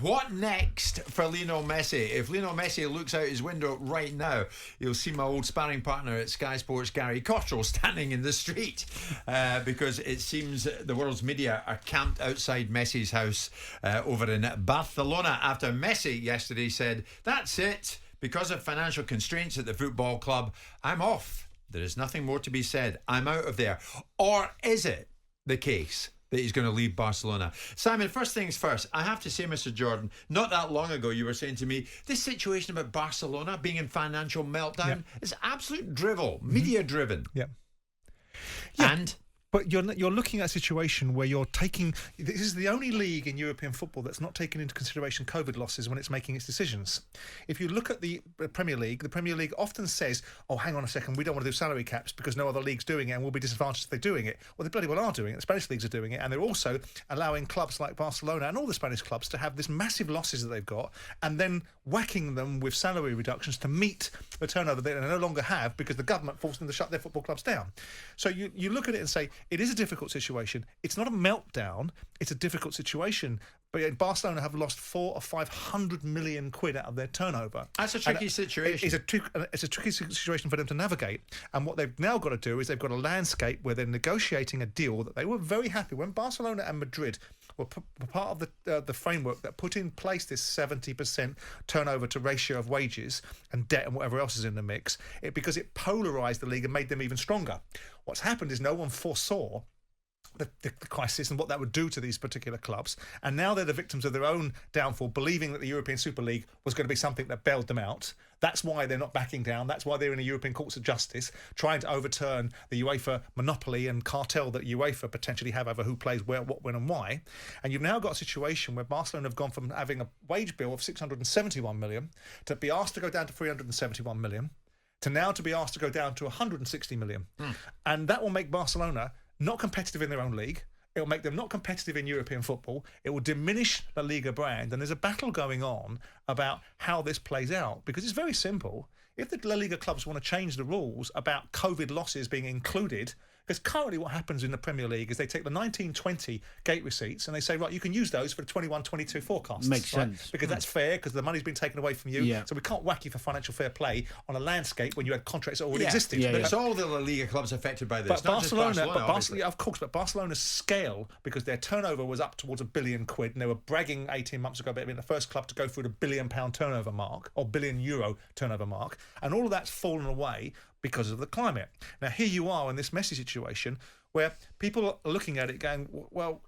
what next for Lionel Messi? If Lionel Messi looks out his window right now, you'll see my old sparring partner at Sky Sports, Gary Cottrell, standing in the street because it seems the world's media are camped outside Messi's house over in Barcelona after Messi yesterday said, "That's it. Because of financial constraints at the football club, I'm off. There is nothing more to be said. I'm out of there." Or is it the case that he's going to leave Barcelona? Simon, first things first, I have to say, Mr. Jordan, not that long ago you were saying to me, this situation about Barcelona being in financial meltdown is absolute drivel, media driven. And but you're looking at a situation where you're taking... This is the only league in European football that's not taking into consideration COVID losses when it's making its decisions. If you look at the Premier League often says, oh, hang on a second, we don't want to do salary caps because no other league's doing it and we'll be disadvantaged if they're doing it. Well, they bloody well are doing it. The Spanish leagues are doing it, and they're also allowing clubs like Barcelona and all the Spanish clubs to have this massive losses that they've got and then whacking them with salary reductions to meet the turnover they no longer have because the government forced them to shut their football clubs down. So you look at it and say, it is a difficult situation. It's not a meltdown. It's a difficult situation. But Barcelona have lost 400 or 500 million quid out of their turnover. That's a tricky situation. It's a tricky situation for them to navigate. And what they've now got to do is they've got a landscape where they're negotiating a deal that they were very happy when Barcelona and Madrid were part of the framework that put in place this 70% turnover to ratio of wages and debt and whatever else is in the mix, because it polarised the league and made them even stronger. What's happened is no one foresaw the crisis and what that would do to these particular clubs, and now they're the victims of their own downfall, believing that the European Super League was going to be something that bailed them out. That's why they're not backing down. That's why they're in the European Courts of Justice trying to overturn the UEFA monopoly and cartel that UEFA potentially have over who plays where, what, when and why. And you've now got a situation where Barcelona have gone from having a wage bill of 671 million to be asked to go down to 371 million to now to be asked to go down to 160 million. And that will make Barcelona not competitive in their own league. It will make them not competitive in European football. It will diminish La Liga brand. And there's a battle going on about how this plays out, because it's very simple. If the La Liga clubs want to change the rules about COVID losses being included, because currently what happens in the Premier League is they take the 19-20 gate receipts and they say, right, you can use those for the 21-22 forecasts. Makes sense. Because that's fair, because the money's been taken away from you. So we can't whack you for financial fair play on a landscape when you had contracts that already existed. But it's all the La Liga clubs affected by this. But not Barcelona, just Barcelona, of course, but Barcelona's scale, because their turnover was up towards £1 billion, and they were bragging 18 months ago about being the first club to go through the £1 billion turnover mark, or €1 billion turnover mark, and all of that's fallen away because of the climate. Now, here you are in this Messi situation where people are looking at it going, well,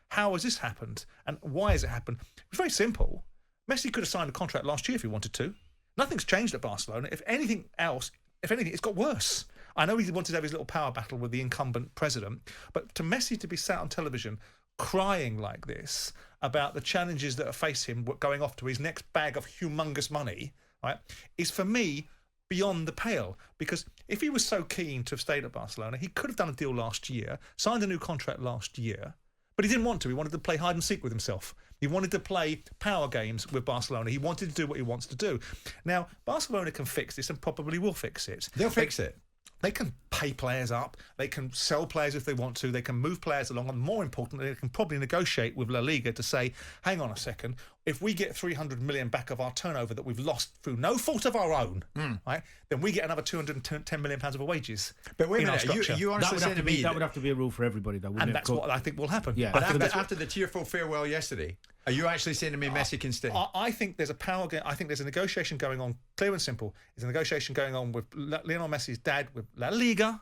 how has this happened? And why has it happened? It's very simple. Messi could have signed a contract last year if he wanted to. Nothing's changed at Barcelona. If anything, it's got worse. I know he wanted to have his little power battle with the incumbent president, but to Messi to be sat on television crying like this about the challenges that face him going off to his next bag of humongous money, right, is for me beyond the pale. Because if he was so keen to have stayed at Barcelona, he could have done a deal last year, signed a new contract last year, but he didn't want to. He wanted to play hide and seek with himself. He wanted to play power games with Barcelona. He wanted to do what he wants to do. Now, Barcelona can fix this and probably will fix it. They'll fix it. They can pay players up. They can sell players if they want to. They can move players along. And more importantly, they can probably negotiate with La Liga to say, hang on a second, if we get 300 million back of our turnover that we've lost through no fault of our own, right, then we get another 210 million pounds of wages. But wait a minute, you honestly said to me that would have to be a rule for everybody, though, wouldn't and it? that's what I think will happen. Yeah. But after the tearful farewell yesterday, are you actually saying to me Messi can stay? I think there's a power game. I think there's a negotiation going on, clear and simple. There's a negotiation going on with Lionel Messi's dad, with La Liga,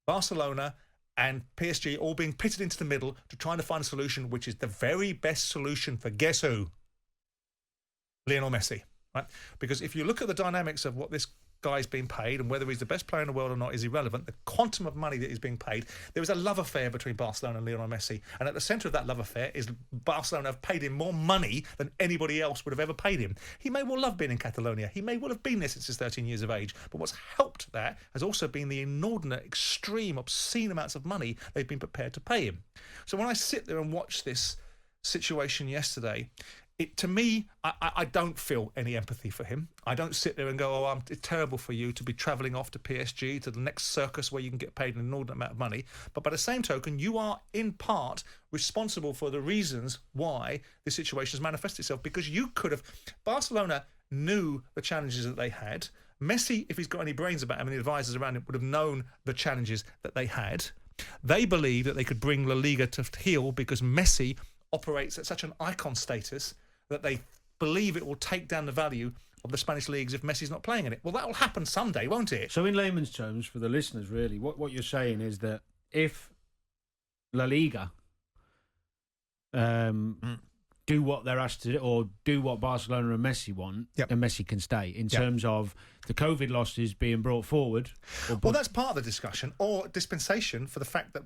Barcelona, and PSG all being pitted into the middle to try to find a solution which is the very best solution for guess who? Lionel Messi, right? Because if you look at the dynamics of what this guy's being paid and whether he's the best player in the world or not is irrelevant. The quantum of money that is being paid, there is a love affair between Barcelona and Lionel Messi, and at the centre of that love affair is Barcelona have paid him more money than anybody else would have ever paid him. He may well love being in Catalonia. He may well have been there since he's 13 years of age, but what's helped that has also been the inordinate, extreme, obscene amounts of money they've been prepared to pay him. So when I sit there and watch this situation yesterday, To me, I don't feel any empathy for him. I don't sit there and go, oh, it's terrible for you to be travelling off to PSG, to the next circus where you can get paid an inordinate amount of money. But by the same token, you are in part responsible for the reasons why this situation has manifested itself, because you could have... Barcelona knew the challenges that they had. Messi, if he's got any brains about him and the advisors around him, would have known the challenges that they had. They believe that they could bring La Liga to heel because Messi operates at such an icon status that they believe it will take down the value of the Spanish leagues if Messi's not playing in it. Well, that will happen someday, won't it? So in layman's terms, for the listeners, really, what you're saying is that if La Liga do what they're asked to do, or do what Barcelona and Messi want, then Messi can stay. In terms of the COVID losses being brought forward. Well, that's part of the discussion, or dispensation for the fact that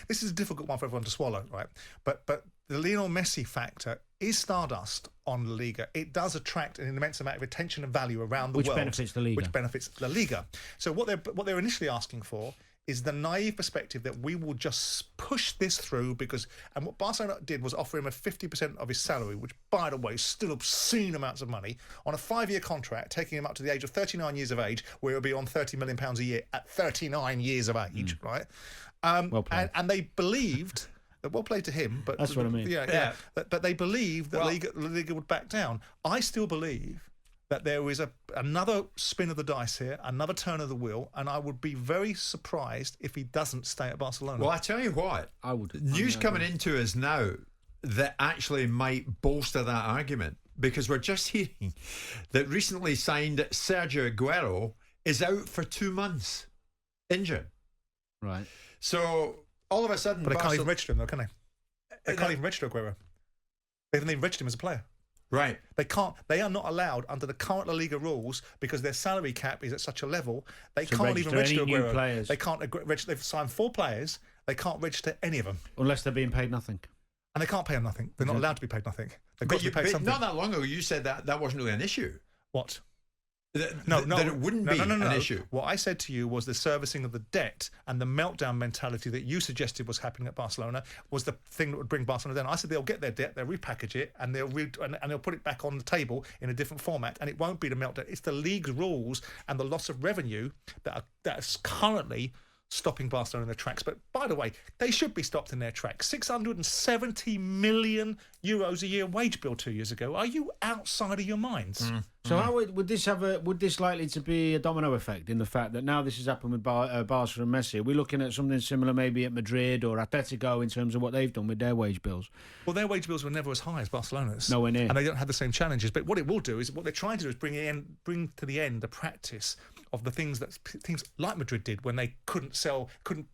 this is a difficult one for everyone to swallow, right? But the Lionel Messi factor is stardust on La Liga. It does attract an immense amount of attention and value around the world, which benefits La Liga. Which benefits La Liga. So what they're initially asking for is the naive perspective that we will just push this through because... And what Barcelona did was offer him a 50% of his salary, which, by the way, is still obscene amounts of money, on a 5-year contract, taking him up to the age of 39 years of age, where he'll be on £30 million a year at 39 years of age, right? Well played. And they believed... Well played to him, but... That's what I mean. Yeah. But they believed that La Liga would back down. I still believe that there is another spin of the dice here, another turn of the wheel, and I would be very surprised if he doesn't stay at Barcelona. Well, I tell you what, I would. News coming into us now that actually might bolster that argument, because we're just hearing that recently signed Sergio Aguero is out for 2 months, injured. Right. So all of a sudden... But they can't even register him, though, can they? They can't even register Aguero. They haven't even registered him as a player. Right. They can't. They are not allowed under the current La Liga rules, because their salary cap is at such a level. They can't even register any new players. They can't register. They've signed 4 players. They can't register any of them unless they're being paid nothing. And they can't pay them nothing. They're not allowed to be paid nothing. They've got to be paid something. Not that long ago, you said that wasn't really an issue. What? That it wouldn't be an issue. What I said to you was the servicing of the debt and the meltdown mentality that you suggested was happening at Barcelona was the thing that would bring Barcelona down. I said they'll get their debt, they'll repackage it, and they'll put it back on the table in a different format, and it won't be the meltdown. It's the league's rules and the loss of revenue that's currently stopping Barcelona in their tracks. But by the way, they should be stopped in their tracks. 670 million euros a year wage bill 2 years ago. Are you outside of your minds? So how would this likely to be a domino effect in the fact that now this has happened with Barca and Messi? Are we looking at something similar maybe at Madrid or Atletico in terms of what they've done with their wage bills? Well, their wage bills were never as high as Barcelona's. Nowhere near. And they don't have the same challenges. But what it will do is, what they're trying to do is bring to the end the practice of the things like Madrid did when they couldn't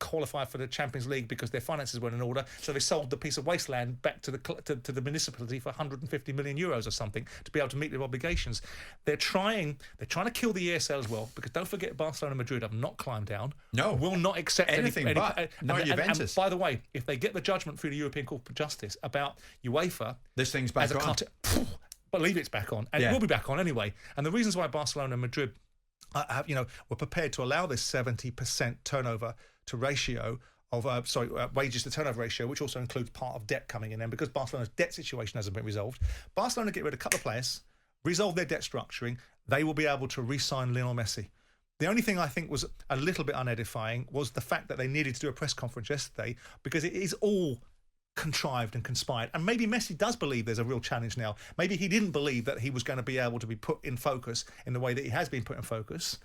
qualify for the Champions League because their finances weren't in order. So they sold the piece of wasteland back to the municipality for 150 million euros or something to be able to meet their obligations. They're trying to kill the ESL as well, because don't forget, Barcelona and Madrid have not climbed down. No, will not accept anything but not Juventus. And by the way, if they get the judgment through the European Court of Justice about UEFA, this thing's back on. Believe it's back on, and it will be back on anyway. And the reasons why Barcelona and Madrid were prepared to allow this 70% turnover to ratio of wages to turnover ratio, which also includes part of debt coming in, and because Barcelona's debt situation hasn't been resolved, Barcelona get rid of a couple of players, resolve their debt structuring, they will be able to re-sign Lionel Messi. The only thing I think was a little bit unedifying was the fact that they needed to do a press conference yesterday, because it is all contrived and conspired. And maybe Messi does believe there's a real challenge now. Maybe he didn't believe that he was going to be able to be put in focus in the way that he has been put in focus.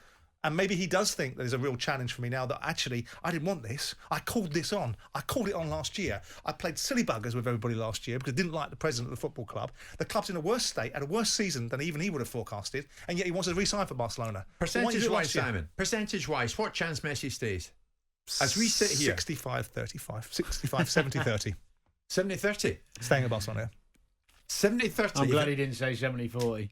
And maybe he does think there's a real challenge for me now that actually I didn't want this. I called this on. I called it on last year. I played silly buggers with everybody last year because I didn't like the president of the football club. The club's in a worse state, at a worse season than even he would have forecasted, and yet he wants to re-sign for Barcelona. Percentage-wise, Simon, percentage-wise, what chance Messi stays? As we sit here. 65-35. 65-70-30. 70-30. Staying at Barcelona. 70-30. I'm glad he didn't say 70-40.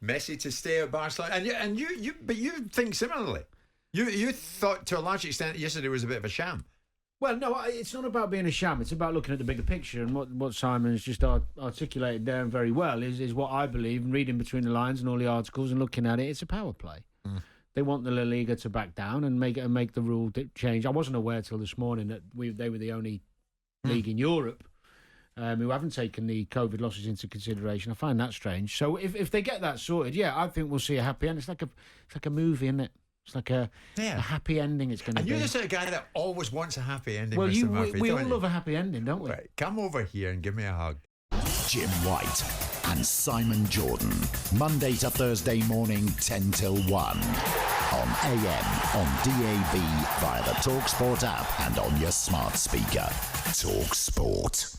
Messi to stay at Barcelona, and you think similarly. You thought to a large extent yesterday was a bit of a sham. Well, no, it's not about being a sham. It's about looking at the bigger picture, and what Simon's just articulated there very well is what I believe, and reading between the lines and all the articles and looking at it, it's a power play. They want the La Liga to back down and make the rule change. I wasn't aware till this morning that they were the only league in Europe who haven't taken the COVID losses into consideration. I find that strange. So if they get that sorted, yeah, I think we'll see a happy end. It's like a movie, isn't it? It's like a happy ending. It's going to be. And you're the sort of guy that always wants a happy ending. Well, Mr. Murphy, we all don't you? love a happy ending, don't we? Right, come over here and give me a hug. Jim White and Simon Jordan. Monday to Thursday morning, 10 till 1. On AM, on DAB, via the talkSPORT app, and on your smart speaker. talkSPORT.